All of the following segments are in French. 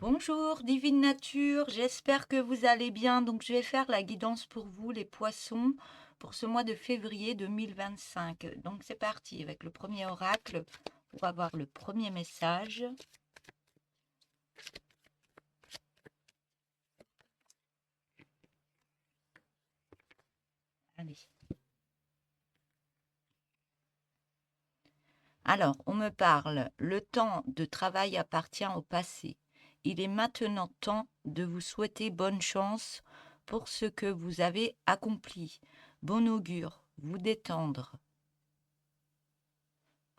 Bonjour, divine nature, j'espère que vous allez bien. Donc, je vais faire la guidance pour vous, les poissons, pour ce mois de février 2025. Donc, c'est parti avec le premier oracle pour avoir le premier message. Allez. Alors, on me parle, le temps de travail appartient au passé. Il est maintenant temps de vous souhaiter bonne chance pour ce que vous avez accompli. Bon augure, vous détendre.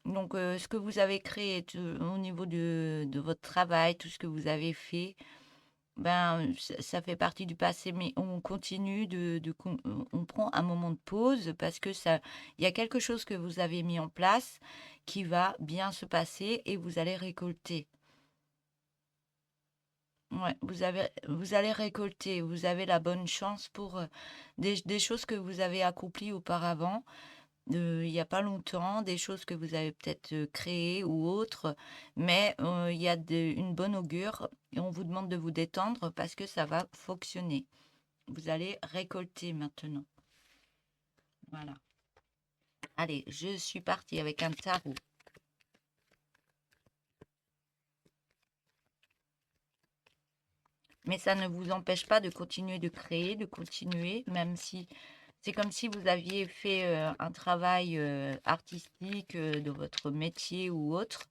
Donc, ce que vous avez créé au niveau de votre travail, tout ce que vous avez fait, ben, ça fait partie du passé, mais on continue on prend un moment de pause parce que il y a quelque chose que vous avez mis en place qui va bien se passer et vous allez récolter. Ouais, vous allez récolter, vous avez la bonne chance pour des choses que vous avez accomplies auparavant il y a pas longtemps, des choses que vous avez peut-être, créées ou autres, mais il y a une bonne augure et on vous demande de vous détendre parce que ça va fonctionner. Vous allez récolter maintenant. Voilà. Allez, je suis partie avec un tarot. Mais ça ne vous empêche pas de continuer de créer, de continuer, même si c'est comme si vous aviez fait, un travail, artistique, de votre métier ou autre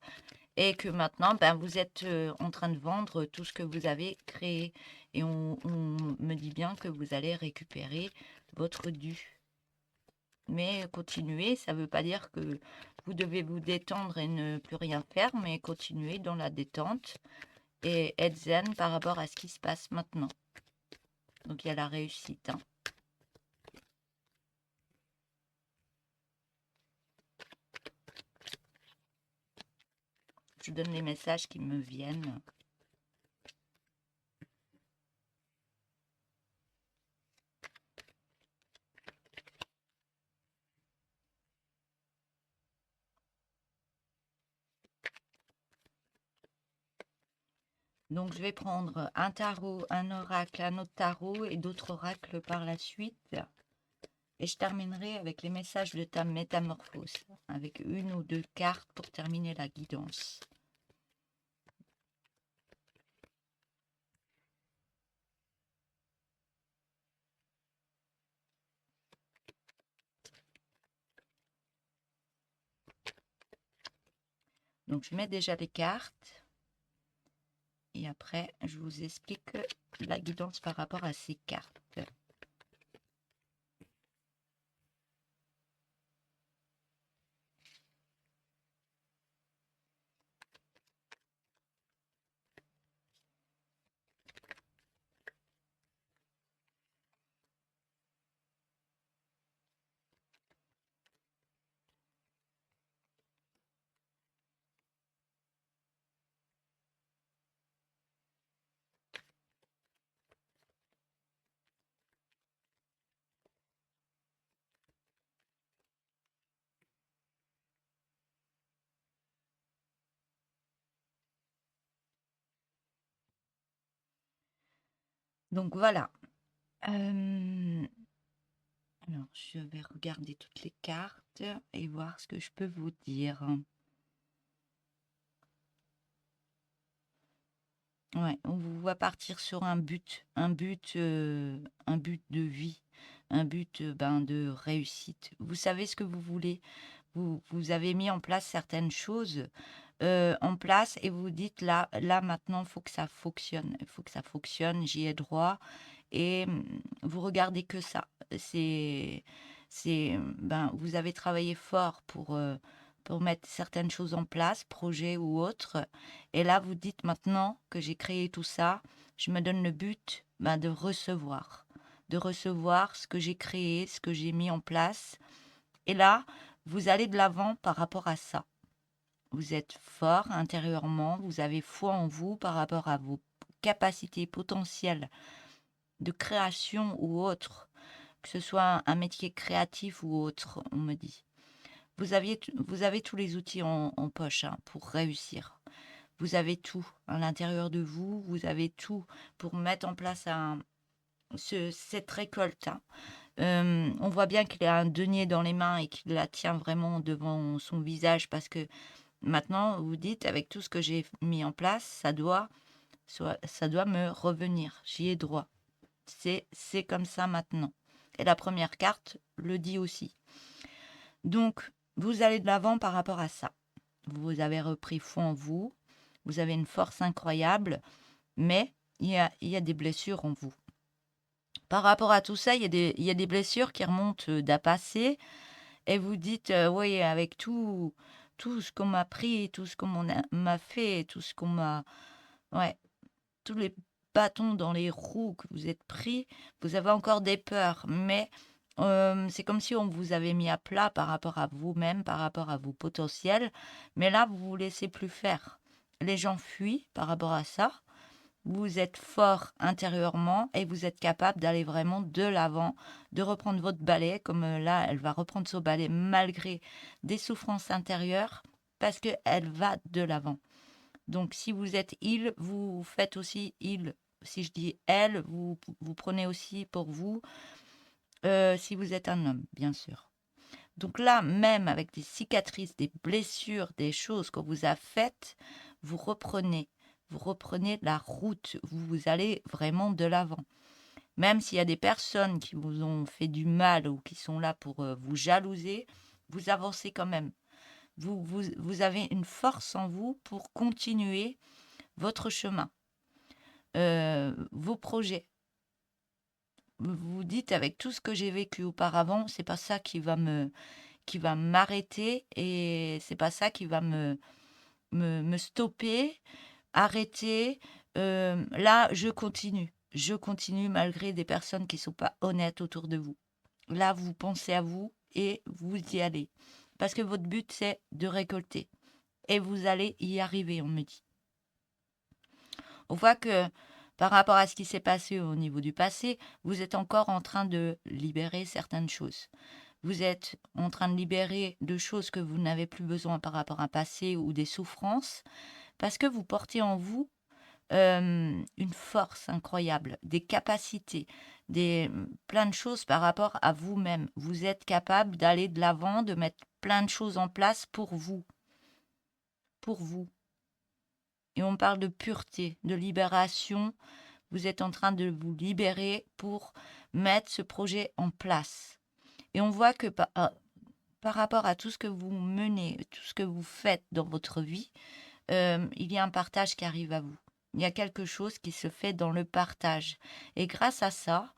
et que maintenant, ben, vous êtes en train de vendre tout ce que vous avez créé. Et on me dit bien que vous allez récupérer votre dû. Mais continuer, ça ne veut pas dire que vous devez vous détendre et ne plus rien faire, mais continuer dans la détente et être zen par rapport à ce qui se passe maintenant. Donc il y a la réussite, hein. Je donne les messages qui me viennent. Donc, je vais prendre un tarot, un oracle, un autre tarot et d'autres oracles par la suite. Et je terminerai avec les messages de ta métamorphose, avec une ou deux cartes pour terminer la guidance. Donc, je mets déjà les cartes. Et après, je vous explique la guidance par rapport à ces cartes. Donc, voilà. Alors, je vais regarder toutes les cartes et voir ce que je peux vous dire. Ouais, on vous voit partir sur un but de vie, un but ben, de réussite. Vous savez ce que vous voulez. Vous avez mis en place certaines choses en place et vous dites là maintenant, il faut que ça fonctionne. Il faut que ça fonctionne, j'y ai droit. Et vous regardez que ça. Ben, vous avez travaillé fort pour mettre certaines choses en place, projets ou autres. Et là, vous dites maintenant que j'ai créé tout ça, je me donne le but ben, de recevoir ce que j'ai créé, ce que j'ai mis en place. Et là, vous allez de l'avant par rapport à ça. Vous êtes fort intérieurement, vous avez foi en vous par rapport à vos capacités potentielles de création ou autre, que ce soit un métier créatif ou autre, on me dit. Vous avez tous les outils en poche hein, pour réussir. Vous avez tout à l'intérieur de vous, vous avez tout pour mettre en place cette récolte, hein. On voit bien qu'il a un denier dans les mains et qu'il la tient vraiment devant son visage parce que maintenant, vous dites: «Avec tout ce que j'ai mis en place, ça doit me revenir. J'y ai droit. C'est comme ça maintenant» et la première carte le dit aussi. Donc vous allez de l'avant par rapport à ça. Vous avez repris foi en vous, vous avez une force incroyable, mais il y a des blessures en vous. Par rapport à tout ça, il y a des blessures qui remontent, d'un passé et vous dites, «Oui, avec tout ce qu'on m'a pris, tout ce qu'on m'a fait, tout ce qu'on m'a» ouais, tous les bâtons dans les roues que vous êtes pris, vous avez encore des peurs, mais c'est comme si on vous avait mis à plat par rapport à vous-même, par rapport à vos potentiels, mais là, vous vous laissez plus faire. Les gens fuient par rapport à ça. Vous êtes fort intérieurement et vous êtes capable d'aller vraiment de l'avant, de reprendre votre balai, comme là, elle va reprendre son balai malgré des souffrances intérieures, parce qu'elle va de l'avant. Donc, si vous êtes il, vous faites aussi il. Si je dis elle, vous prenez aussi pour vous, si vous êtes un homme, bien sûr. Donc là, même avec des cicatrices, des blessures, des choses qu'on vous a faites, vous reprenez. Vous reprenez la route. Vous allez vraiment de l'avant. Même s'il y a des personnes qui vous ont fait du mal ou qui sont là pour vous jalouser, vous avancez quand même. Vous avez une force en vous pour continuer votre chemin, vos projets. Vous vous dites avec tout ce que j'ai vécu auparavant, c'est pas ça qui va m'arrêter et c'est pas ça qui va me stopper, arrêter. Là, je continue. Je continue malgré des personnes qui sont pas honnêtes autour de vous. Là, vous pensez à vous et vous y allez. Parce que votre but, c'est de récolter. Et vous allez y arriver, on me dit. On voit que par rapport à ce qui s'est passé au niveau du passé, vous êtes encore en train de libérer certaines choses. Vous êtes en train de libérer de choses que vous n'avez plus besoin par rapport à un passé ou des souffrances, parce que vous portez en vous une force incroyable, des capacités, plein de choses par rapport à vous-même. Vous êtes capable d'aller de l'avant, de mettre plein de choses en place pour vous. Pour vous. Et on parle de pureté, de libération. Vous êtes en train de vous libérer pour mettre ce projet en place. Et on voit que par rapport à tout ce que vous menez, tout ce que vous faites dans votre vie, il y a un partage qui arrive à vous. Il y a quelque chose qui se fait dans le partage. Et grâce à ça,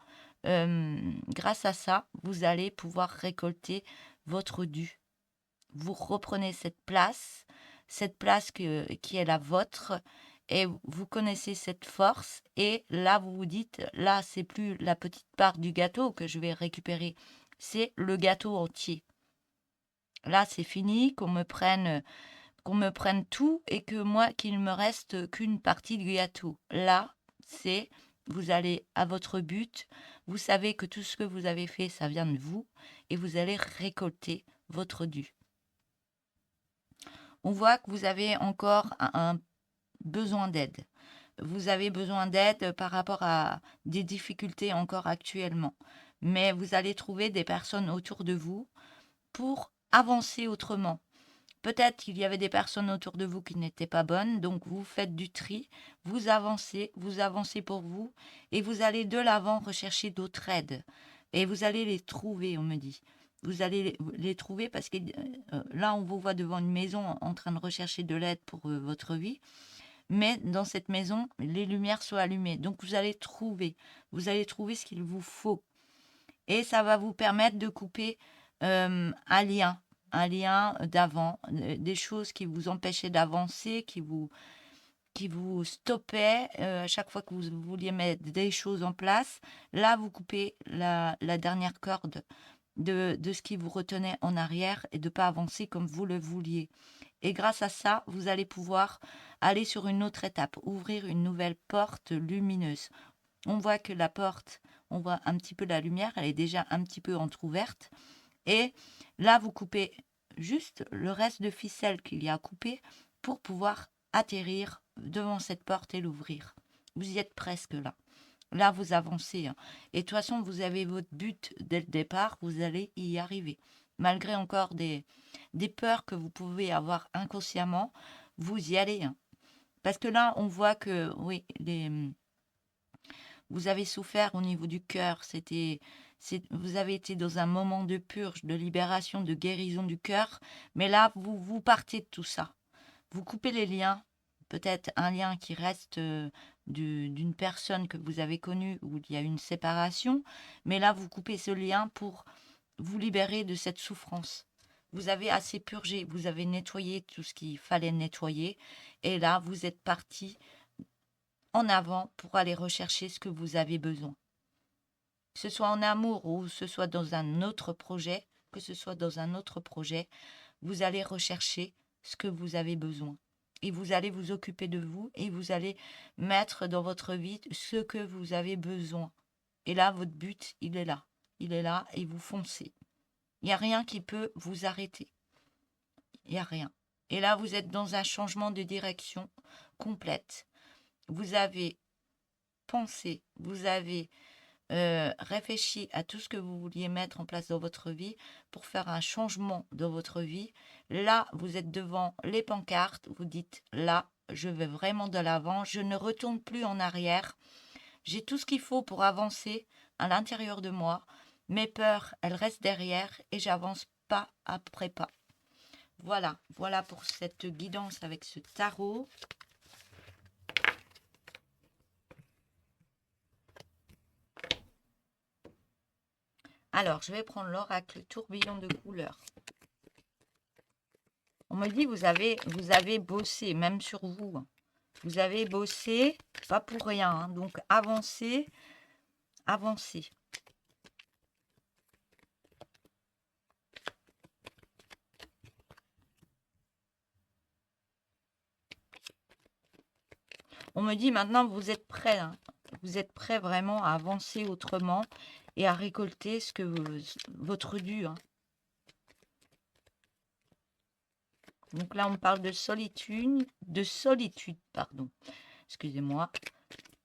vous allez pouvoir récolter votre dû. Vous reprenez cette place qui est la vôtre, et vous connaissez cette force. Et là, vous vous dites, là, c'est plus la petite part du gâteau que je vais récupérer, c'est le gâteau entier. Là, c'est fini qu'on me prenne tout et que moi, qu'il ne me reste qu'une partie du gâteau. Là, c'est vous allez à votre but, vous savez que tout ce que vous avez fait, ça vient de vous, et vous allez récolter votre dû. On voit que vous avez encore un besoin d'aide. Vous avez besoin d'aide par rapport à des difficultés encore actuellement. Mais vous allez trouver des personnes autour de vous pour avancer autrement. Peut-être qu'il y avait des personnes autour de vous qui n'étaient pas bonnes, donc vous faites du tri, vous avancez pour vous, et vous allez de l'avant rechercher d'autres aides. Et vous allez les trouver, on me dit. Vous allez les trouver parce que là, on vous voit devant une maison en train de rechercher de l'aide pour votre vie. Mais dans cette maison, les lumières sont allumées. Donc vous allez trouver ce qu'il vous faut. Et ça va vous permettre de couper un lien d'avant, des choses qui vous empêchaient d'avancer, qui vous stoppaient à chaque fois que vous vouliez mettre des choses en place. Là, vous coupez la dernière corde de ce qui vous retenait en arrière et de ne pas avancer comme vous le vouliez. Et grâce à ça, vous allez pouvoir aller sur une autre étape, ouvrir une nouvelle porte lumineuse. On voit que la porte, on voit un petit peu la lumière, elle est déjà un petit peu entrouverte. Et là, vous coupez juste le reste de ficelle qu'il y a à couper pour pouvoir atterrir devant cette porte et l'ouvrir. Vous y êtes presque là. Là, vous avancez. Hein. Et de toute façon, vous avez votre but dès le départ, vous allez y arriver. Malgré encore des peurs que vous pouvez avoir inconsciemment, vous y allez. Hein. Parce que là, on voit que, oui, vous avez souffert au niveau du cœur. Vous avez été dans un moment de purge, de libération, de guérison du cœur. Mais là, vous partez de tout ça. Vous coupez les liens. Peut-être un lien qui reste d'une personne que vous avez connue où il y a une séparation. Mais là, vous coupez ce lien pour vous libérer de cette souffrance. Vous avez assez purgé, vous avez nettoyé tout ce qu'il fallait nettoyer. Et là, vous êtes parti en avant pour aller rechercher ce que vous avez besoin. Que ce soit en amour ou ce soit dans un autre projet, vous allez rechercher ce que vous avez besoin. Et vous allez vous occuper de vous et vous allez mettre dans votre vie ce que vous avez besoin. Et là, votre but, il est là. Il est là et vous foncez. Il n'y a rien qui peut vous arrêter. Il n'y a rien. Et là, vous êtes dans un changement de direction complète. Vous avez pensé, vous avez réfléchi à tout ce que vous vouliez mettre en place dans votre vie pour faire un changement dans votre vie. Là, vous êtes devant les pancartes, vous dites là, je vais vraiment de l'avant, je ne retourne plus en arrière. J'ai tout ce qu'il faut pour avancer à l'intérieur de moi. Mes peurs, elles restent derrière et j'avance pas après pas. Voilà pour cette guidance avec ce tarot. Alors, je vais prendre l'oracle tourbillon de couleurs. On me dit vous avez bossé, même sur vous. Vous avez bossé, pas pour rien. Hein. Donc, avancez. On me dit maintenant vous êtes prêts. Hein. Vous êtes prêts vraiment à avancer autrement et à récolter votre dû. Hein. Donc là, on parle de solitude, pardon. Excusez-moi.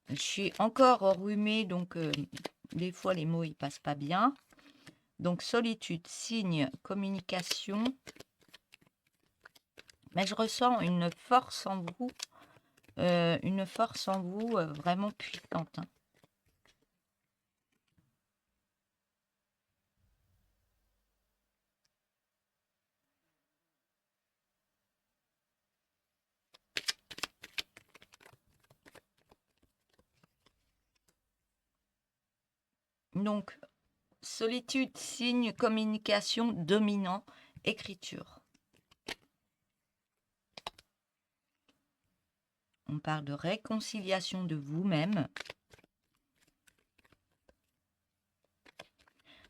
Je suis encore enrhumée, donc des fois les mots ils passent pas bien. Donc solitude, signe, communication. Mais je ressens une force en vous, vraiment puissante. Hein. Donc, solitude, signe, communication, dominant, écriture. On parle de réconciliation de vous-même.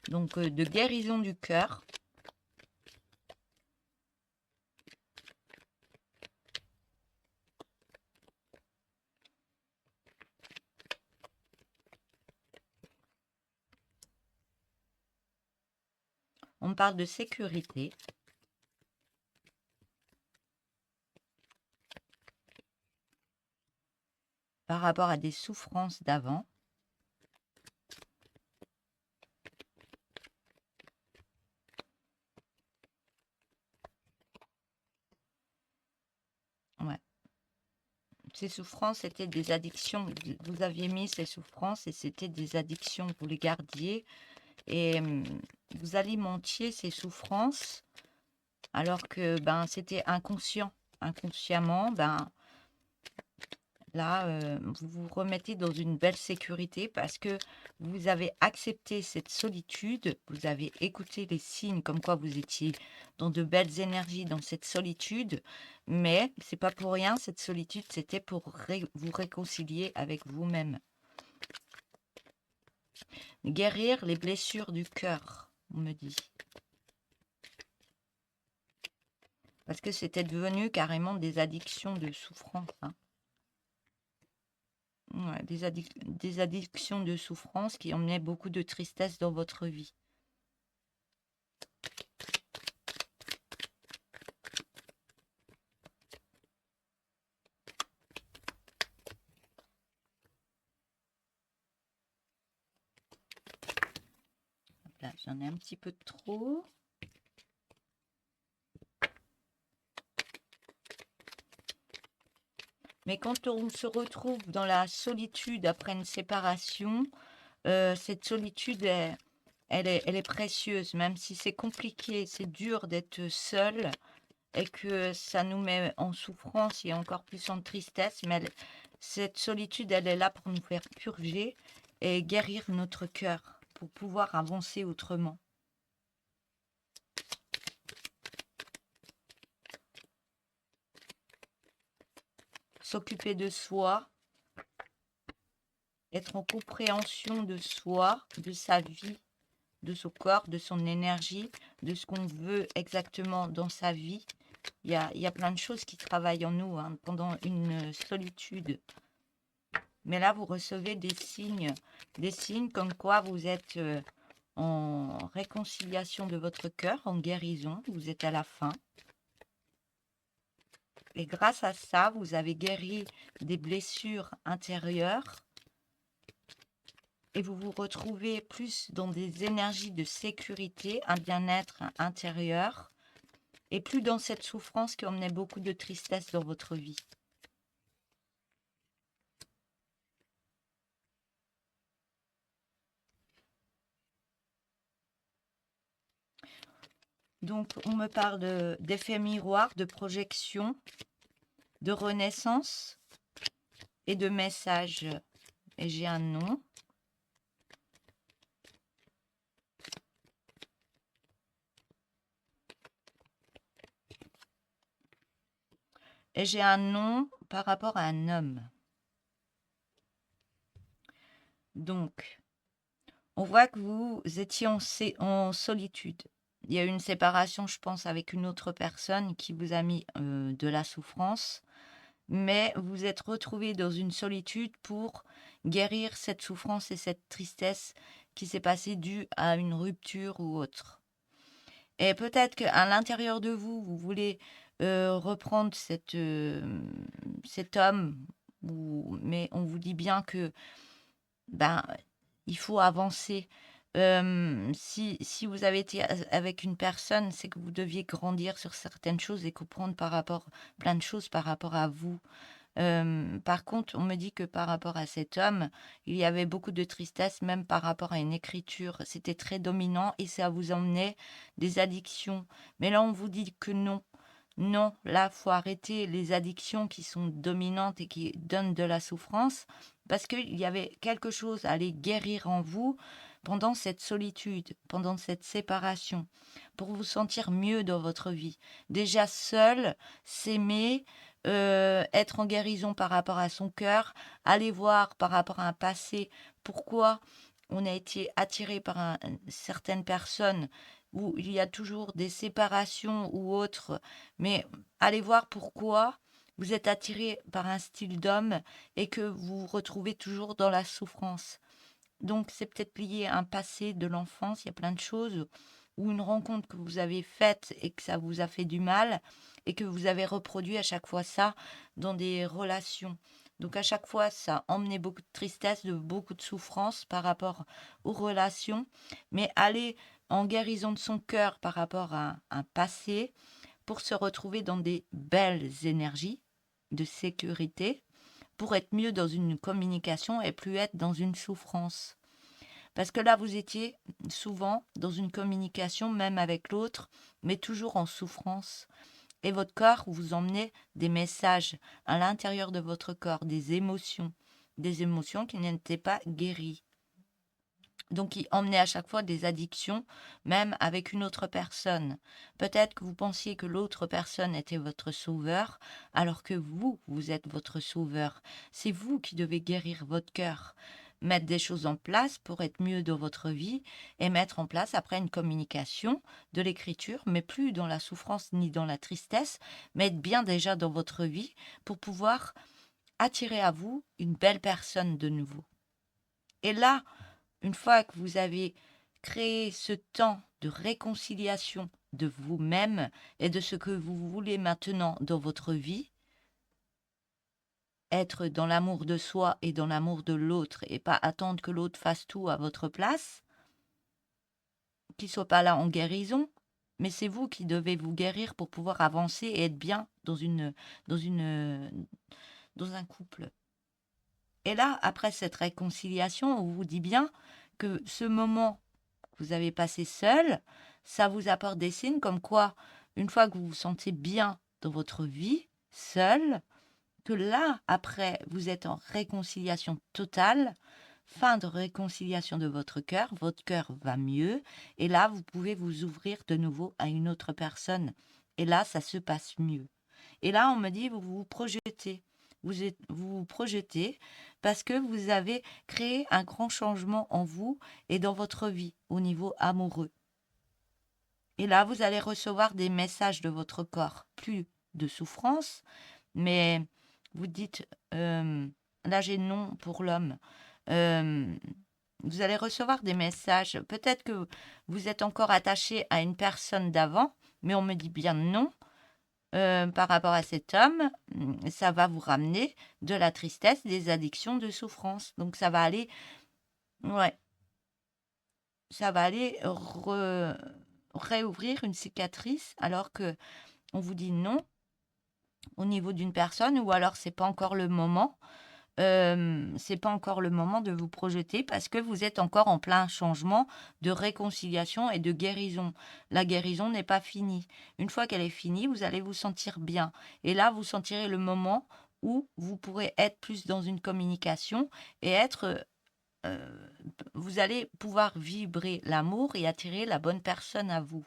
Donc, de guérison du cœur. On parle de sécurité. Par rapport à des souffrances d'avant. Ouais. Ces souffrances étaient des addictions. Vous aviez mis ces souffrances et c'était des addictions. Vous les gardiez et vous alimentiez ces souffrances alors que c'était inconscient. Inconsciemment, là, vous vous remettez dans une belle sécurité parce que vous avez accepté cette solitude, vous avez écouté les signes comme quoi vous étiez dans de belles énergies dans cette solitude, mais c'est pas pour rien, cette solitude, c'était pour vous réconcilier avec vous-même. Guérir les blessures du cœur, on me dit. Parce que c'était devenu carrément des addictions de souffrance. Hein. Ouais, des addictions de souffrance qui emmenaient beaucoup de tristesse dans votre vie. J'en ai un petit peu trop. Mais quand on se retrouve dans la solitude après une séparation, cette solitude, elle est précieuse, même si c'est compliqué, c'est dur d'être seul et que ça nous met en souffrance et encore plus en tristesse. Mais cette solitude, elle est là pour nous faire purger et guérir notre cœur, pour pouvoir avancer autrement. S'occuper de soi, être en compréhension de soi, de sa vie, de son corps, de son énergie, de ce qu'on veut exactement dans sa vie. Il y a plein de choses qui travaillent en nous pendant une solitude. Mais là, vous recevez des signes comme quoi vous êtes en réconciliation de votre cœur, en guérison, vous êtes à la fin. Et grâce à ça, vous avez guéri des blessures intérieures et vous vous retrouvez plus dans des énergies de sécurité, un bien-être intérieur et plus dans cette souffrance qui emmenait beaucoup de tristesse dans votre vie. Donc, on me parle d'effet miroir, de projection, de renaissance et de message. Et j'ai un nom. Et j'ai un nom par rapport à un homme. Donc, on voit que vous étiez en solitude. Il y a eu une séparation, je pense, avec une autre personne qui vous a mis de la souffrance. Mais vous êtes retrouvé dans une solitude pour guérir cette souffrance et cette tristesse qui s'est passée due à une rupture ou autre. Et peut-être qu'à l'intérieur de vous, vous voulez reprendre cet homme, mais on vous dit bien que ben, il faut avancer. Si vous avez été avec une personne, c'est que vous deviez grandir sur certaines choses et comprendre plein de choses par rapport à vous. Par contre, on me dit que par rapport à cet homme, il y avait beaucoup de tristesse, même par rapport à une écriture. C'était très dominant et ça vous emmenait des addictions. Mais là, on vous dit que non. Non, là, faut arrêter les addictions qui sont dominantes et qui donnent de la souffrance, parce qu'il y avait quelque chose à aller guérir en vous pendant cette solitude, pendant cette séparation, pour vous sentir mieux dans votre vie. Déjà seul, s'aimer, être en guérison par rapport à son cœur, aller voir par rapport à un passé pourquoi on a été attiré par certaines personnes où il y a toujours des séparations ou autres, mais allez voir pourquoi vous êtes attiré par un style d'homme et que vous vous retrouvez toujours dans la souffrance. Donc c'est peut-être lié à un passé de l'enfance, il y a plein de choses, ou une rencontre que vous avez faite et que ça vous a fait du mal et que vous avez reproduit à chaque fois ça dans des relations. Donc à chaque fois, ça a emmené beaucoup de tristesse, de beaucoup de souffrance par rapport aux relations, mais aller en guérison de son cœur par rapport à un passé pour se retrouver dans des belles énergies de sécurité, pour être mieux dans une communication et plus être dans une souffrance. Parce que là, vous étiez souvent dans une communication, même avec l'autre, mais toujours en souffrance. Et votre corps vous emmenait des messages à l'intérieur de votre corps, des émotions qui n'étaient pas guéries. Donc, il emmenait à chaque fois des addictions, même avec une autre personne. Peut-être que vous pensiez que l'autre personne était votre sauveur, alors que vous êtes votre sauveur. C'est vous qui devez guérir votre cœur, mettre des choses en place pour être mieux dans votre vie et mettre en place après une communication de l'écriture, mais plus dans la souffrance ni dans la tristesse, mais être bien déjà dans votre vie pour pouvoir attirer à vous une belle personne de nouveau. Et là, une fois que vous avez créé ce temps de réconciliation de vous-même et de ce que vous voulez maintenant dans votre vie, être dans l'amour de soi et dans l'amour de l'autre et pas attendre que l'autre fasse tout à votre place, qui ne soit pas là en guérison, mais c'est vous qui devez vous guérir pour pouvoir avancer et être bien dans dans un couple. Et là, après cette réconciliation, on vous dit bien que ce moment que vous avez passé seul, ça vous apporte des signes comme quoi, une fois que vous vous sentez bien dans votre vie, seul, que là, après, vous êtes en réconciliation totale, fin de réconciliation de votre cœur va mieux, et là, vous pouvez vous ouvrir de nouveau à une autre personne. Et là, ça se passe mieux. Et là, on me dit, vous vous projetez. Vous vous projetez parce que vous avez créé un grand changement en vous et dans votre vie au niveau amoureux. Et là, vous allez recevoir des messages de votre corps, plus de souffrance, mais vous dites, là j'ai non pour l'homme. Euh, Vous allez recevoir des messages. Peut-être que vous êtes encore attaché à une personne d'avant, mais on me dit bien non. Par rapport à cet homme, ça va vous ramener de la tristesse, des addictions, de souffrance. Donc ça va aller, ouais, ça va aller réouvrir une cicatrice alors que on vous dit non au niveau d'une personne ou alors c'est pas encore le moment. C'est pas encore le moment de vous projeter parce que vous êtes encore en plein changement de réconciliation et de guérison. La guérison n'est pas finie. Une fois qu'elle est finie, vous allez vous sentir bien. Et là, vous sentirez le moment où vous pourrez être plus dans une communication et être... vous allez pouvoir vibrer l'amour et attirer la bonne personne à vous.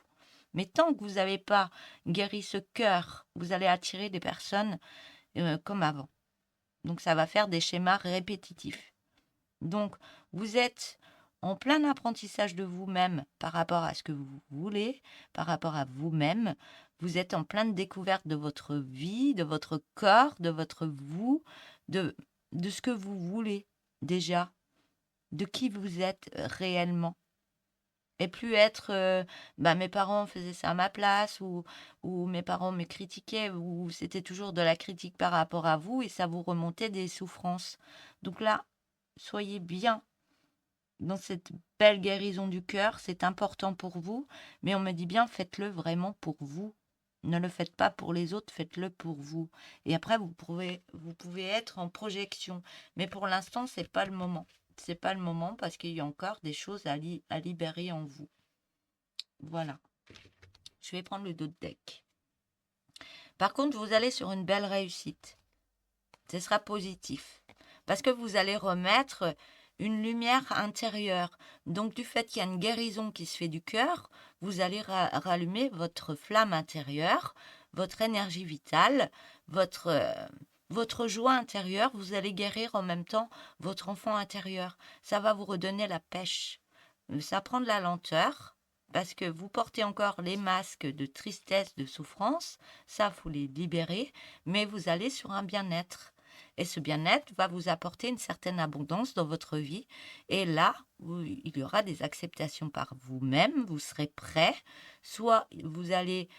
Mais tant que vous n'avez pas guéri ce cœur, vous allez attirer des personnes comme avant. Donc, ça va faire des schémas répétitifs. Donc, vous êtes en plein apprentissage de vous-même par rapport à ce que vous voulez, par rapport à vous-même. Vous êtes en pleine découverte de votre vie, de votre corps, de votre vous, de, de ce que vous voulez déjà, de qui vous êtes réellement. Et plus être, mes parents faisaient ça à ma place, ou mes parents me critiquaient, ou c'était toujours de la critique par rapport à vous, et ça vous remontait des souffrances. Donc là, soyez bien dans cette belle guérison du cœur, c'est important pour vous, mais on me dit bien, faites-le vraiment pour vous. Ne le faites pas pour les autres, faites-le pour vous. Et après, vous pouvez être en projection. Mais pour l'instant, c'est pas le moment. C'est pas le moment parce qu'il y a encore des choses à libérer en vous. Voilà. Je vais prendre le dos de deck. Par contre, vous allez sur une belle réussite. Ce sera positif. Parce que vous allez remettre une lumière intérieure. Donc, du fait qu'il y a une guérison qui se fait du cœur, vous allez rallumer votre flamme intérieure, votre énergie vitale, votre joie intérieure. Vous allez guérir en même temps votre enfant intérieur. Ça va vous redonner la pêche. Ça prend de la lenteur. Parce que vous portez encore les masques de tristesse, de souffrance, ça, faut les libérer, mais vous allez sur un bien-être. Et ce bien-être va vous apporter une certaine abondance dans votre vie. Et là, il y aura des acceptations par vous-même, vous serez prêt. Soit vous allez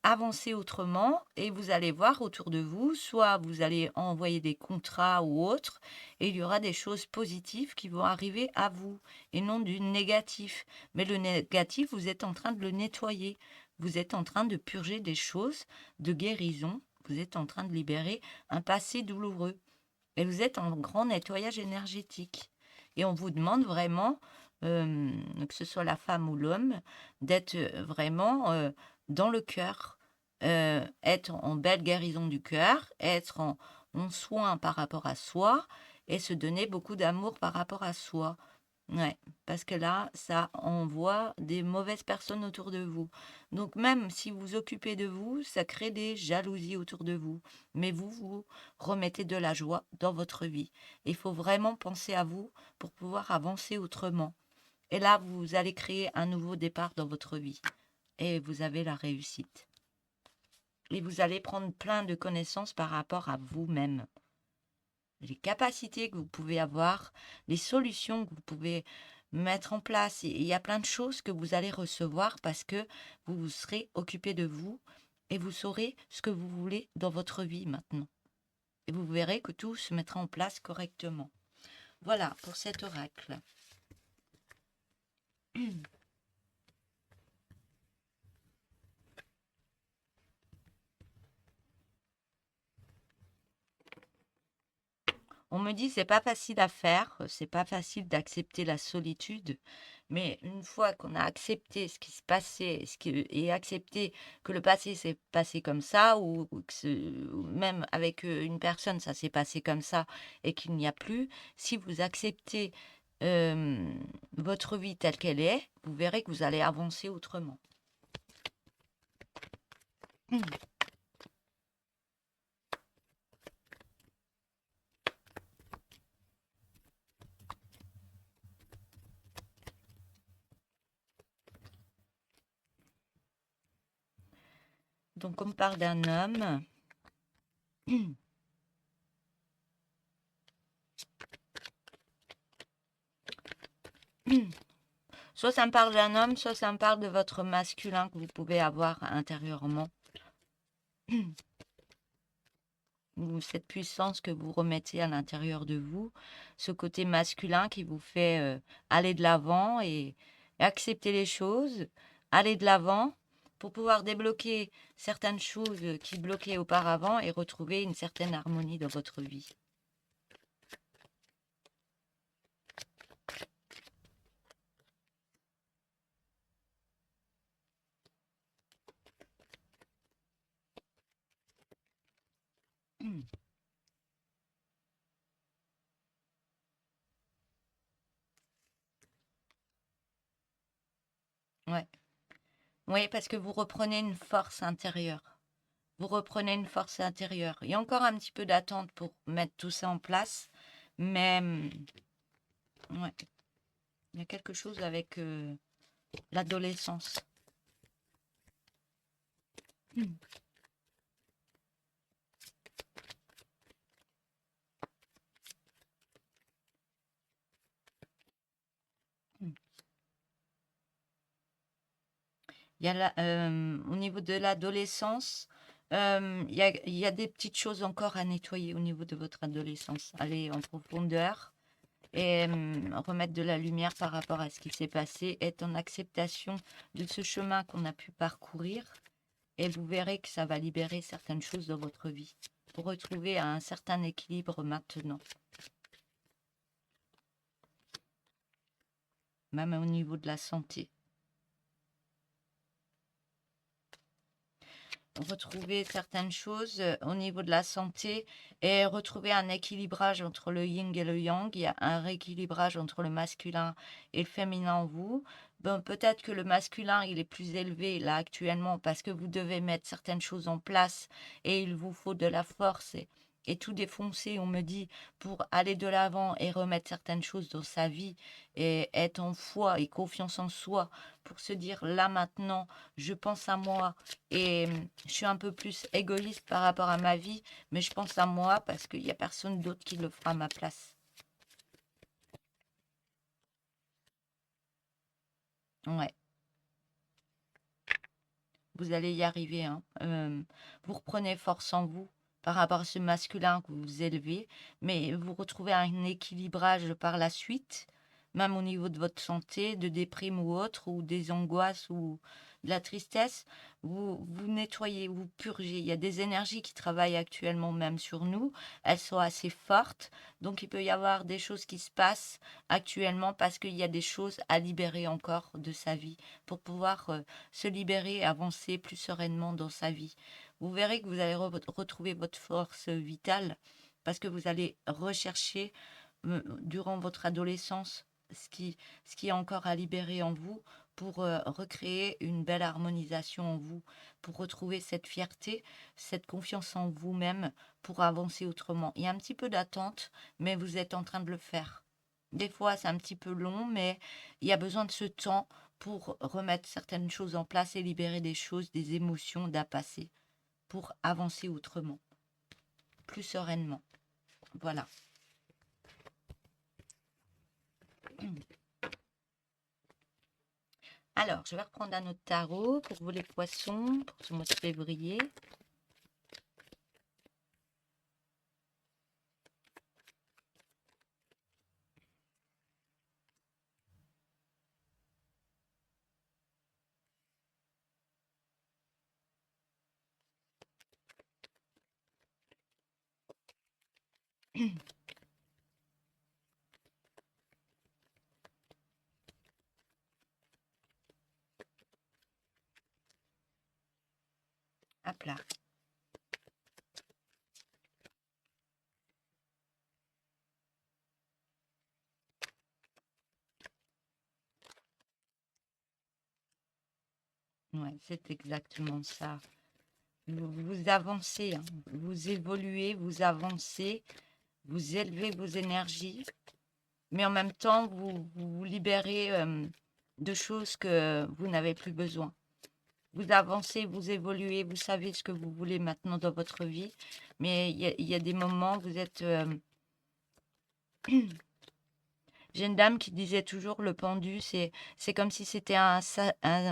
avancer autrement et vous allez voir autour de vous, soit vous allez envoyer des contrats ou autres, et il y aura des choses positives qui vont arriver à vous et non du négatif. Mais le négatif, vous êtes en train de le nettoyer. Vous êtes en train de purger des choses de guérison. Vous êtes en train de libérer un passé douloureux. Et vous êtes en grand nettoyage énergétique. Et on vous demande vraiment, que ce soit la femme ou l'homme, d'être vraiment dans le cœur, être en belle guérison du cœur, être en soin par rapport à soi et se donner beaucoup d'amour par rapport à soi. Ouais, parce que là, ça envoie des mauvaises personnes autour de vous. Donc même si vous vous occupez de vous, ça crée des jalousies autour de vous. Mais vous remettez de la joie dans votre vie. Il faut vraiment penser à vous pour pouvoir avancer autrement. Et là, vous allez créer un nouveau départ dans votre vie. Et vous avez la réussite. Et vous allez prendre plein de connaissances par rapport à vous-même. Les capacités que vous pouvez avoir, les solutions que vous pouvez mettre en place. Il y a plein de choses que vous allez recevoir parce que vous vous serez occupé de vous et vous saurez ce que vous voulez dans votre vie maintenant. Et vous verrez que tout se mettra en place correctement. Voilà pour cet oracle. On me dit c'est pas facile à faire, c'est pas facile d'accepter la solitude, mais une fois qu'on a accepté ce qui se passait, et accepté que le passé s'est passé comme ça, ou ou même avec une personne ça s'est passé comme ça et qu'il n'y a plus, si vous acceptez euh, votre vie telle qu'elle est, vous verrez que vous allez avancer autrement. Donc on parle d'un homme. Soit ça me parle d'un homme, soit ça me parle de votre masculin que vous pouvez avoir intérieurement. Ou cette puissance que vous remettez à l'intérieur de vous, ce côté masculin qui vous fait aller de l'avant et accepter les choses, aller de l'avant pour pouvoir débloquer certaines choses qui bloquaient auparavant et retrouver une certaine harmonie dans votre vie. Ouais. Oui, parce que vous reprenez une force intérieure. Vous reprenez une force intérieure. Il y a encore un petit peu d'attente pour mettre tout ça en place, mais ouais, il y a quelque chose avec l'adolescence. Il y a au niveau de l'adolescence, il y a des petites choses encore à nettoyer au niveau de votre adolescence. Aller en profondeur et remettre de la lumière par rapport à ce qui s'est passé, être en acceptation de ce chemin qu'on a pu parcourir et vous verrez que ça va libérer certaines choses dans votre vie pour retrouver un certain équilibre maintenant, même au niveau de la santé. Retrouver certaines choses au niveau de la santé et retrouver un équilibrage entre le yin et le yang. Il y a un rééquilibrage entre le masculin et le féminin en vous. Bon, peut-être que le masculin, il est plus élevé là actuellement parce que vous devez mettre certaines choses en place et il vous faut de la force et tout défoncer, on me dit, pour aller de l'avant et remettre certaines choses dans sa vie et être en foi et confiance en soi pour se dire là maintenant, je pense à moi et je suis un peu plus égoïste par rapport à ma vie, mais je pense à moi parce qu'il n'y a personne d'autre qui le fera à ma place. Ouais, vous allez y arriver, hein. Vous reprenez force en vous par rapport à ce masculin que vous élevez, mais vous retrouvez un équilibrage par la suite, même au niveau de votre santé, de déprime ou autre, ou des angoisses ou de la tristesse. Vous nettoyez, vous purgez. Il y a des énergies qui travaillent actuellement même sur nous. Elles sont assez fortes. Donc il peut y avoir des choses qui se passent actuellement parce qu'il y a des choses à libérer encore de sa vie pour pouvoir se libérer et avancer plus sereinement dans sa vie. Vous verrez que vous allez retrouver votre force vitale parce que vous allez rechercher durant votre adolescence ce qui est encore à libérer en vous pour recréer une belle harmonisation en vous, pour retrouver cette fierté, cette confiance en vous-même, pour avancer autrement. Il y a un petit peu d'attente, mais vous êtes en train de le faire. Des fois, c'est un petit peu long, mais il y a besoin de ce temps pour remettre certaines choses en place et libérer des choses, des émotions d'à passer, pour avancer autrement, plus sereinement. Voilà. Alors, je vais reprendre un autre tarot pour vous les poissons, pour ce mois de février. Ouais, c'est exactement ça. Vous avancez, hein. Vous évoluez, vous avancez, vous élevez vos énergies, mais en même temps, vous libérez de choses que vous n'avez plus besoin. Vous avancez, vous évoluez, vous savez ce que vous voulez maintenant dans votre vie, mais il y a des moments, vous êtes... J'ai une dame qui disait toujours le pendu, c'est comme si c'était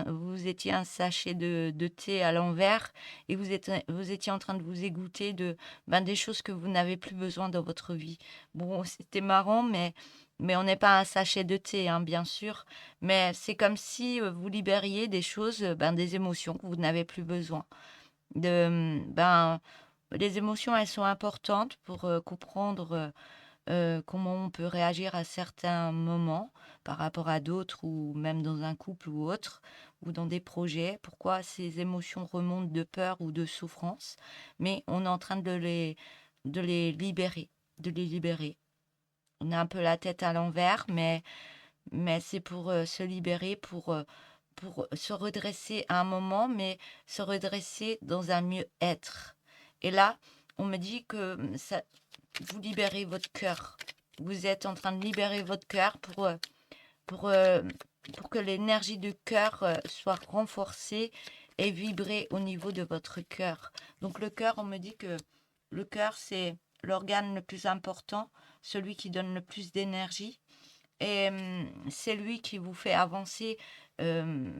vous étiez un sachet de thé à l'envers et vous étiez en train de vous égoutter des choses que vous n'avez plus besoin dans votre vie. Bon, c'était marrant, mais on n'est pas un sachet de thé, hein, bien sûr, mais c'est comme si vous libériez des choses, des émotions que vous n'avez plus besoin. Les émotions, elles sont importantes pour comprendre comment on peut réagir à certains moments par rapport à d'autres ou même dans un couple ou autre ou dans des projets, pourquoi ces émotions remontent de peur ou de souffrance, mais on est en train de les libérer, de les libérer. On a un peu la tête à l'envers, mais c'est pour se libérer, pour se redresser à un moment, mais se redresser dans un mieux-être. Et là, on me dit que ça, vous libérez votre cœur. Vous êtes en train de libérer votre cœur pour, euh, pour que l'énergie du cœur soit renforcée et vibrer au niveau de votre cœur. Donc le cœur, on me dit que le cœur, c'est l'organe le plus important, celui qui donne le plus d'énergie. Et c'est lui qui vous fait avancer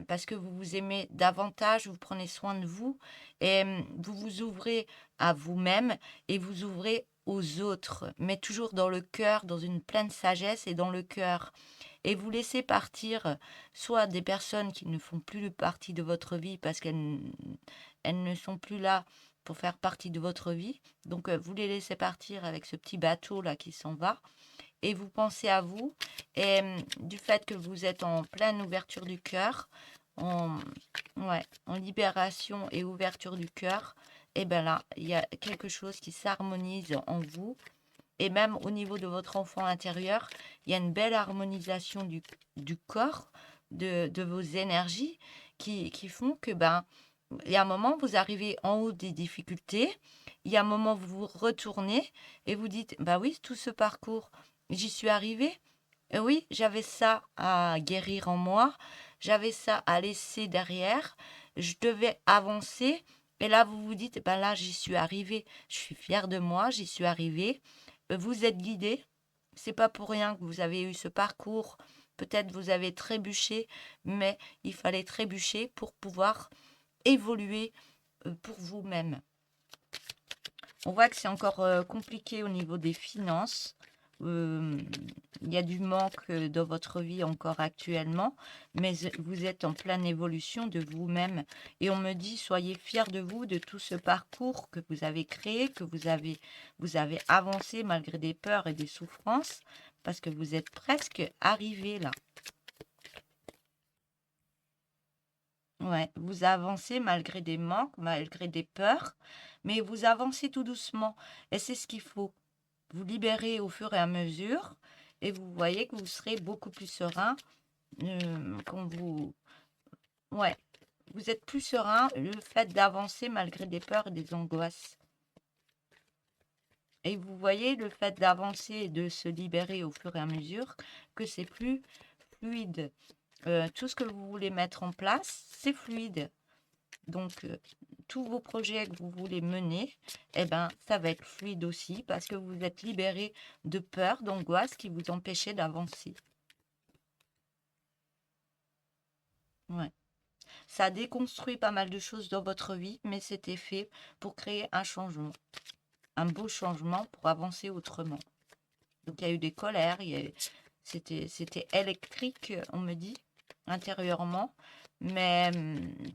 parce que vous vous aimez davantage, vous prenez soin de vous et vous vous ouvrez à vous-même et vous ouvrez aux autres, mais toujours dans le cœur, dans une pleine sagesse et dans le cœur. Et vous laissez partir soit des personnes qui ne font plus partie de votre vie parce elles ne sont plus là pour faire partie de votre vie. Donc vous les laissez partir avec ce petit bateau là qui s'en va et vous pensez à vous et du fait que vous êtes en pleine ouverture du cœur, en, ouais, en libération et ouverture du cœur, et bien là, il y a quelque chose qui s'harmonise en vous. Et même au niveau de votre enfant intérieur, il y a une belle harmonisation du corps, de vos énergies qui font que, il y a un moment, vous arrivez en haut des difficultés, il y a un moment, vous vous retournez et vous dites, bah oui, tout ce parcours, j'y suis arrivée. Et oui, j'avais ça à guérir en moi, j'avais ça à laisser derrière, je devais avancer. Et là, vous vous dites, ben là, j'y suis arrivée, je suis fière de moi, j'y suis arrivée. Vous êtes guidé, c'est pas pour rien que vous avez eu ce parcours. Peut-être vous avez trébuché, mais il fallait trébucher pour pouvoir évoluer pour vous-même. On voit que c'est encore compliqué au niveau des finances. Il y a du manque dans votre vie encore actuellement, mais vous êtes en pleine évolution de vous-même. Et on me dit, soyez fiers de vous, de tout ce parcours que vous avez créé, que vous avez avancé malgré des peurs et des souffrances, parce que vous êtes presque arrivé là. Ouais, vous avancez malgré des manques, malgré des peurs, mais vous avancez tout doucement. Et c'est ce qu'il faut. Vous libérer au fur et à mesure et vous voyez que vous serez beaucoup plus serein quand vous... Ouais, vous êtes plus serein le fait d'avancer malgré des peurs et des angoisses. Et vous voyez le fait d'avancer et de se libérer au fur et à mesure que c'est plus fluide. Tout ce que vous voulez mettre en place, c'est fluide. Donc, tous vos projets que vous voulez mener, ça va être fluide aussi parce que vous êtes libéré de peur, d'angoisse qui vous empêchaient d'avancer. Ouais. Ça a déconstruit pas mal de choses dans votre vie, mais c'était fait pour créer un changement, un beau changement pour avancer autrement. Donc, il y a eu des colères, c'était électrique, on me dit, intérieurement, mais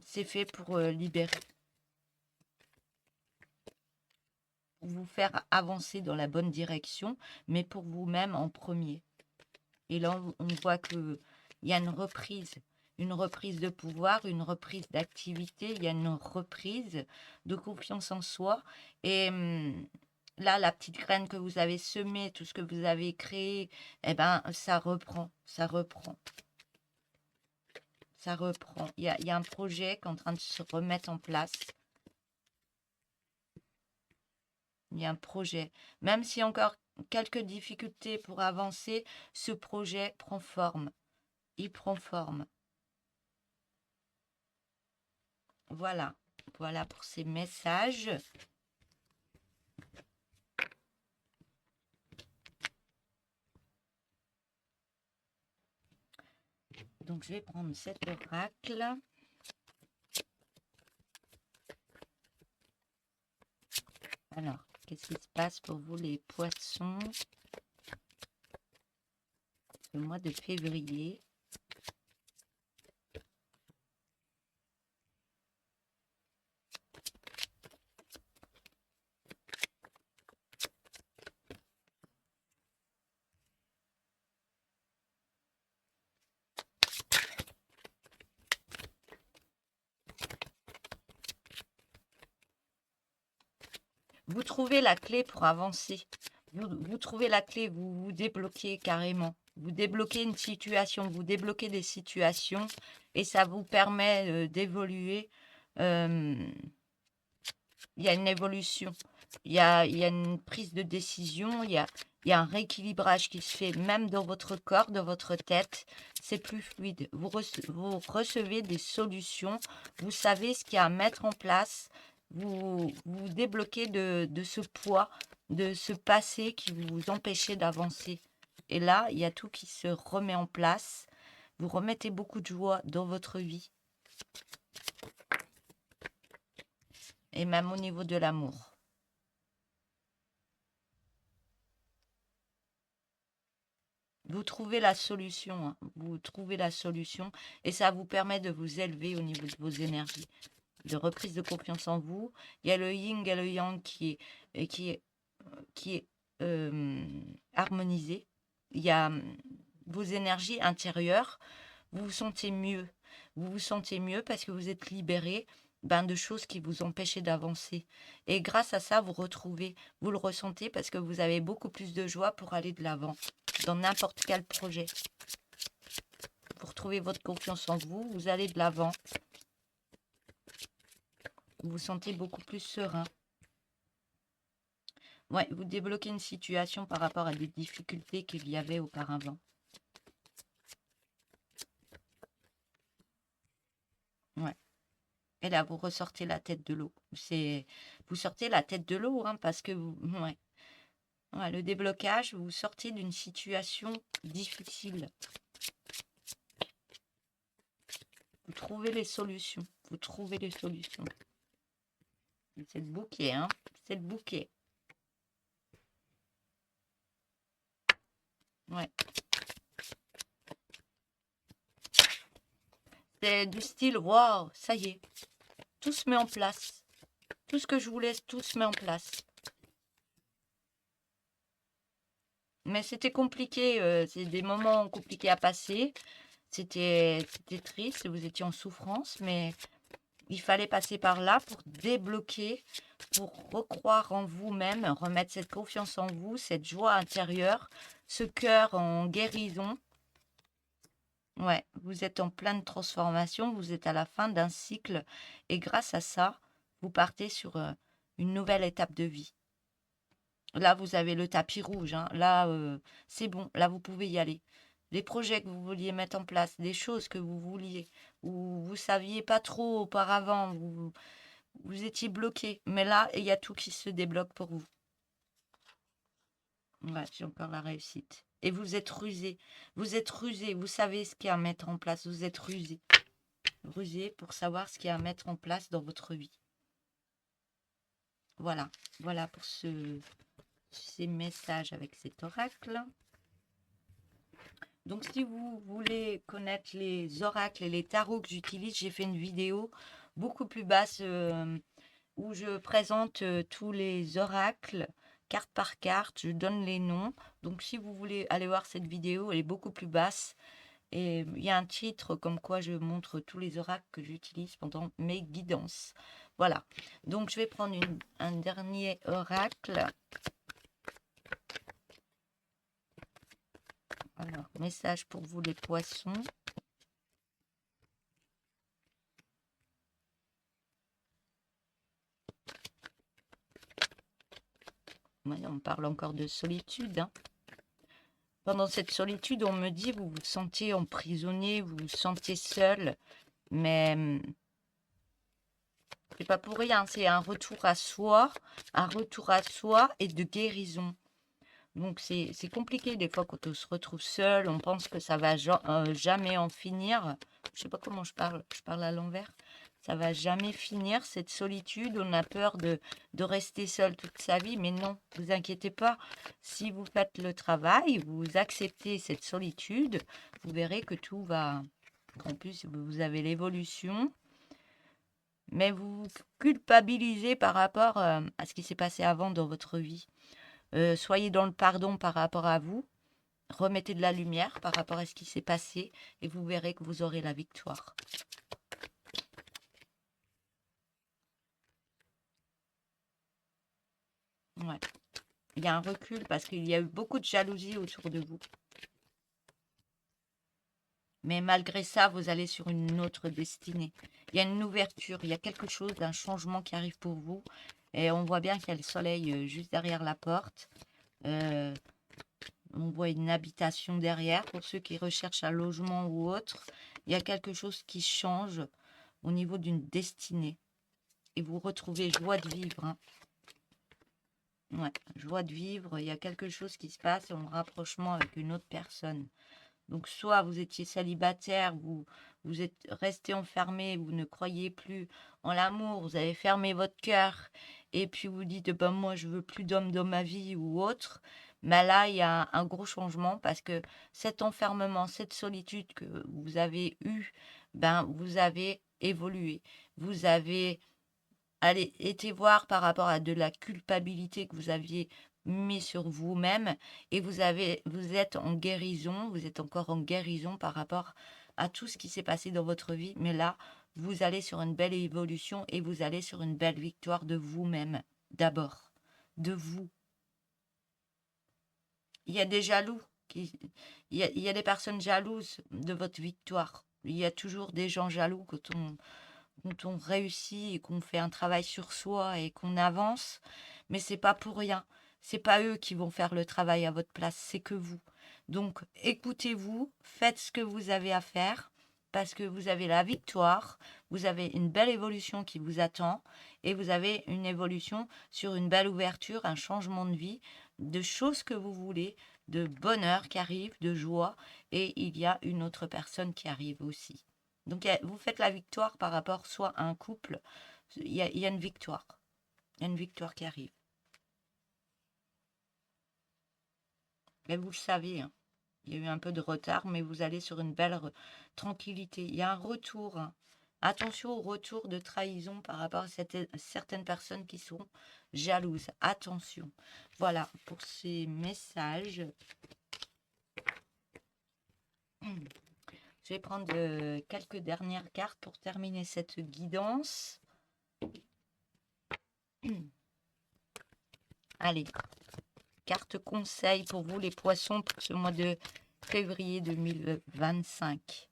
c'est fait pour libérer, vous faire avancer dans la bonne direction, mais pour vous-même en premier. Et là, on voit qu'il y a une reprise de pouvoir, une reprise d'activité, il y a une reprise de confiance en soi. Et là, la petite graine que vous avez semée, tout ce que vous avez créé, ça reprend, ça reprend. Ça reprend. Il y a un projet qui est en train de se remettre en place. Il y a un projet. Même s'il y a encore quelques difficultés pour avancer, ce projet prend forme. Il prend forme. Voilà. Voilà pour ces messages. Donc, je vais prendre cet oracle. Alors, qu'est-ce qui se passe pour vous, les poissons, le mois de février? Vous trouvez la clé pour avancer. Vous trouvez la clé, vous vous débloquez carrément. Vous débloquez une situation, vous débloquez des situations et ça vous permet d'évoluer. Il y a une évolution, il y a une prise de décision, il y a un rééquilibrage qui se fait même dans votre corps, dans votre tête. C'est plus fluide. Vous recevez des solutions, vous savez ce qu'il y a à mettre en place. Vous vous débloquez de ce poids, de ce passé qui vous empêchait d'avancer. Et là, il y a tout qui se remet en place. Vous remettez beaucoup de joie dans votre vie. Et même au niveau de l'amour. Vous trouvez la solution, hein. Vous trouvez la solution et ça vous permet de vous élever au niveau de vos énergies, de reprise de confiance en vous. Il y a le yin et le yang qui est harmonisé. Il y a vos énergies intérieures. Vous vous sentez mieux. Vous vous sentez mieux parce que vous êtes libéré de choses qui vous empêchaient d'avancer. Et grâce à ça, vous le ressentez parce que vous avez beaucoup plus de joie pour aller de l'avant dans n'importe quel projet. Vous retrouvez votre confiance en vous, vous allez de l'avant. Vous vous sentez beaucoup plus serein. Ouais, vous débloquez une situation par rapport à des difficultés qu'il y avait auparavant. Ouais. Et là, vous ressortez la tête de l'eau. Vous sortez la tête de l'eau, hein, parce que ouais. Ouais, le déblocage, vous sortez d'une situation difficile. Vous trouvez les solutions. Vous trouvez les solutions. C'est le bouquet, hein. C'est le bouquet. Ouais. C'est du style, waouh, ça y est. Tout se met en place. Tout ce que je vous laisse, tout se met en place. Mais c'était compliqué. C'est des moments compliqués à passer. C'était triste. Vous étiez en souffrance. Mais il fallait passer par là pour débloquer, pour recroire en vous-même, remettre cette confiance en vous, cette joie intérieure, ce cœur en guérison. Ouais, vous êtes en pleine transformation, vous êtes à la fin d'un cycle et grâce à ça, vous partez sur une nouvelle étape de vie. Là, vous avez le tapis rouge, hein. Là, c'est bon, là, vous pouvez y aller. Les projets que vous vouliez mettre en place, des choses que vous vouliez, ou vous saviez pas trop auparavant, vous étiez bloqué. Mais là, il y a tout qui se débloque pour vous. Ouais, j'ai encore la réussite. Et vous êtes rusé. Vous êtes rusé. Vous savez ce qu'il y a à mettre en place. Vous êtes rusé. Rusé pour savoir ce qu'il y a à mettre en place dans votre vie. Voilà. Voilà pour ces messages avec cet oracle. Donc, si vous voulez connaître les oracles et les tarots que j'utilise, j'ai fait une vidéo beaucoup plus basse où je présente tous les oracles, carte par carte, je donne les noms. Donc, si vous voulez aller voir cette vidéo, elle est beaucoup plus basse. Et il y a un titre comme quoi je montre tous les oracles que j'utilise pendant mes guidances. Voilà. Donc, je vais prendre un dernier oracle. Alors, message pour vous les poissons. Ouais, on parle encore de solitude, hein. Pendant cette solitude, on me dit, vous vous sentez emprisonné, vous vous sentez seul, mais c'est pas pour rien, c'est un retour à soi et de guérison. Donc c'est compliqué des fois quand on se retrouve seul, on pense que ça va jamais en finir. Je sais pas comment je parle à l'envers. Ça va jamais finir cette solitude, on a peur de rester seul toute sa vie, mais non, vous inquiétez pas. Si vous faites le travail, vous acceptez cette solitude, vous verrez que tout va. En plus, vous avez l'évolution, mais vous vous culpabilisez par rapport à ce qui s'est passé avant dans votre vie. Soyez dans le pardon par rapport à vous, remettez de la lumière par rapport à ce qui s'est passé et vous verrez que vous aurez la victoire. Ouais. Il y a un recul parce qu'il y a eu beaucoup de jalousie autour de vous. Mais malgré ça, vous allez sur une autre destinée. Il y a une ouverture, il y a quelque chose, un changement qui arrive pour vous. Et on voit bien qu'il y a le soleil juste derrière la porte. Euh, on voit une habitation derrière. Pour ceux qui recherchent un logement ou autre, il y a quelque chose qui change au niveau d'une destinée. Et vous retrouvez joie de vivre. Hein. Ouais, joie de vivre. Il y a quelque chose qui se passe en rapprochement avec une autre personne. Donc, soit vous étiez célibataire, vous êtes resté enfermé, vous ne croyez plus en l'amour, vous avez fermé votre cœur, et puis vous dites, ben, moi, je veux plus d'homme dans ma vie ou autre. Mais là, il y a un gros changement parce que cet enfermement, cette solitude que vous avez eue, ben, vous avez évolué. Vous avez été voir par rapport à de la culpabilité que vous aviez mis sur vous-même et vous êtes en guérison, vous êtes encore en guérison par rapport à tout ce qui s'est passé dans votre vie. Mais là, vous allez sur une belle évolution et vous allez sur une belle victoire de vous-même, d'abord, de vous. Il y a des jaloux, il y a des personnes jalouses de votre victoire. Il y a toujours des gens jaloux quand on réussit et qu'on fait un travail sur soi et qu'on avance, mais c'est pas pour rien. C'est pas eux qui vont faire le travail à votre place, c'est que vous. Donc écoutez-vous, faites ce que vous avez à faire parce que vous avez la victoire, vous avez une belle évolution qui vous attend et vous avez une évolution sur une belle ouverture, un changement de vie, de choses que vous voulez, de bonheur qui arrive, de joie et il y a une autre personne qui arrive aussi. Donc, vous faites la victoire par rapport soit à un couple, il y a une victoire. Il y a une victoire qui arrive. Mais vous le savez, hein, il y a eu un peu de retard, mais vous allez sur une belle tranquillité. Il y a un retour. Hein. Attention au retour de trahison par rapport à certaines personnes qui sont jalouses. Attention. Voilà pour ces messages. Je vais prendre quelques dernières cartes pour terminer cette guidance. Allez, carte conseil pour vous les poissons pour ce mois de février 2025.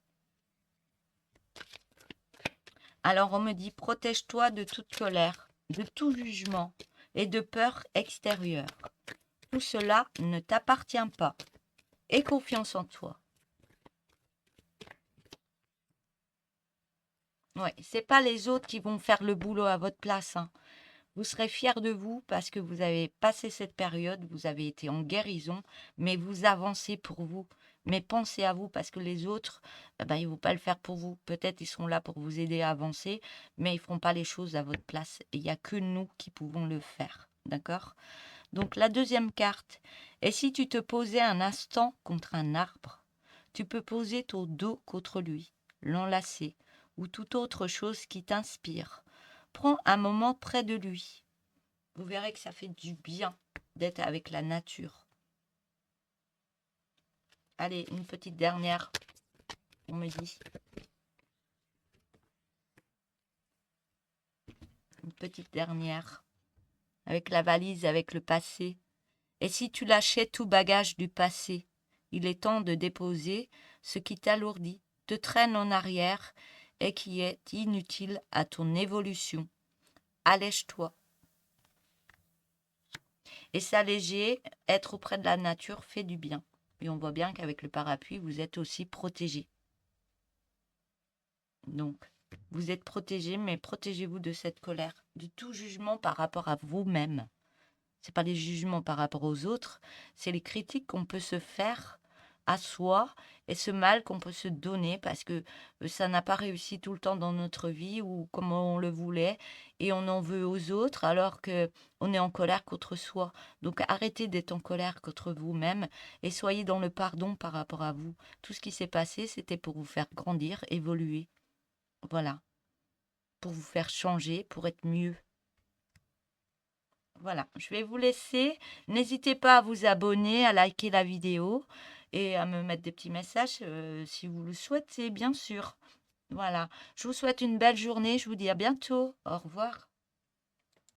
Alors on me dit protège-toi de toute colère, de tout jugement et de peur extérieure. Tout cela ne t'appartient pas. Aie confiance en toi. Ouais, c'est pas les autres qui vont faire le boulot à votre place. Hein. Vous serez fiers de vous parce que vous avez passé cette période, vous avez été en guérison, mais vous avancez pour vous. Mais pensez à vous parce que les autres, ils ne vont pas le faire pour vous. Peut-être ils seront là pour vous aider à avancer, mais ils ne feront pas les choses à votre place. Il n'y a que nous qui pouvons le faire. D'accord ? Donc la deuxième carte. Et si tu te posais un instant contre un arbre, tu peux poser ton dos contre lui, l'enlacer, ou toute autre chose qui t'inspire. Prends un moment près de lui. Vous verrez que ça fait du bien d'être avec la nature. Allez, une petite dernière, on me dit. Une petite dernière. Avec la valise, avec le passé. Et si tu lâchais tout bagage du passé, il est temps de déposer ce qui t'alourdit, te traîne en arrière et qui est inutile à ton évolution. Allège-toi. Et s'alléger, être auprès de la nature fait du bien. Et on voit bien qu'avec le parapluie, vous êtes aussi protégé. Donc, vous êtes protégé, mais protégez-vous de cette colère, de tout jugement par rapport à vous-même. C'est pas les jugements par rapport aux autres, c'est les critiques qu'on peut se faire à soi et ce mal qu'on peut se donner parce que ça n'a pas réussi tout le temps dans notre vie ou comme on le voulait et on en veut aux autres alors que on est en colère contre soi. Donc arrêtez d'être en colère contre vous-même et soyez dans le pardon par rapport à vous. Tout ce qui s'est passé, c'était pour vous faire grandir, évoluer. Voilà, pour vous faire changer, pour être mieux. Voilà, je vais vous laisser. N'hésitez pas à vous abonner, à liker la vidéo et à me mettre des petits messages si vous le souhaitez, bien sûr. Voilà, je vous souhaite une belle journée. Je vous dis à bientôt. Au revoir.